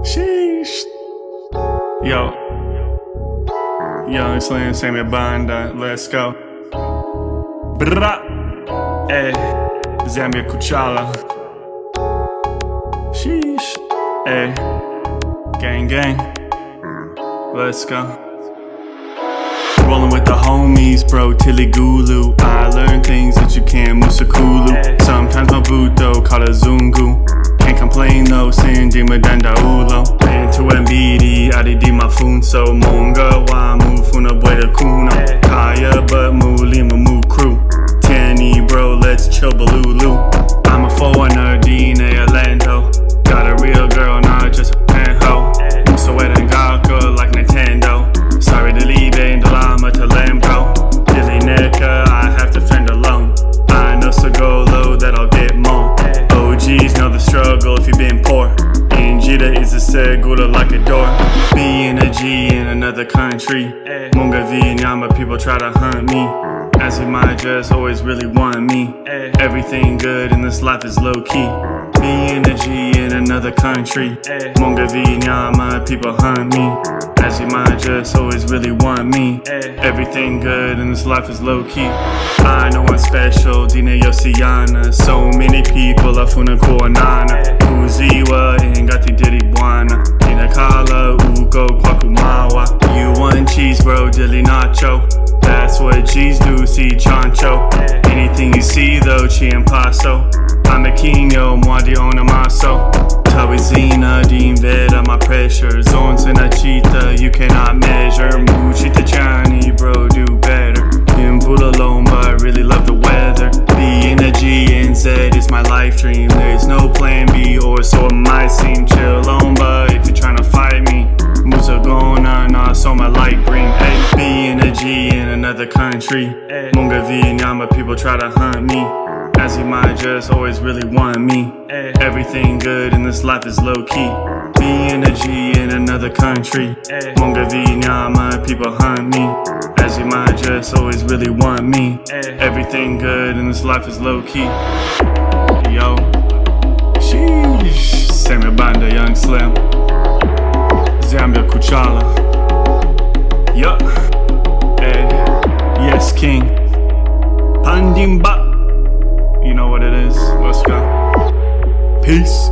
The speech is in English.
Sheesh. Yo, young slam Samuel Banda, let's go. Bra, Zambia Kuchala. Sheesh, gang gang, let's go. Rolling with the homies, bro, tili, gulu. I learn things that you can't, sukulu. Sometimes mavuto, khala, azungu. Can't complain though, Sindidandaulo. Into ambiri, mafunso. Monga, Mufuna, kuno. Kaya, but mulimo, crew. Tiyeni, bro, let's chill, bululu. I'm a foreigner, ndine, alendo. Got a real girl, not just a penho. Musewera and ngako like Nintendo. Sorry, Ndilibe, ndalama to Lambo. Dili, nekha, I have to fend alone. I know tsogolo that I'll get more. OGs know the struggle if you've been poor. Njira is izatsegula like a door. Being a G in another country. Monga, vinyama, people try to hunt me. As we might just always really want me. Everything good in this life is low key. Being a G in another country. Monga, vinyama, people hunt me. As you might just always really want me. Everything good in this life is low key. I know I'm special, ndine yosiyana. So many people afuna kuonana. Kuziwa ingati diri bwana. Ina khala uko kwa kumawa. You want cheese bro, dili nacho. That's what G's do, see chancho. Anything you see though, chi and paso. I'm a king yo, mwadi ona maso. Tawizina, dimvera, my pressure. Zones in a cheetah, you cannot measure. Muchita chani, bro, do better. In bululu, but I really love the weather. Being a G and Z is my life dream. There's no plan B, or so it might seem. Chill on, but if you're trying to fight me, Musewera, nah, so my light green. Hey, being a G in another country. Monga, vinyama, people try to hunt me. As you might just always really want me. Everything good in this life is low key. Being a G in another country. Monga, vinyama, people hunt me. As you might just always really want me. Everything good in this life is low key. Yo, sheesh. Samuel Banda, young slim. Zambia Kuchala. Yup. Yes, king. Pandimba. You know what it is. Let's go. Peace.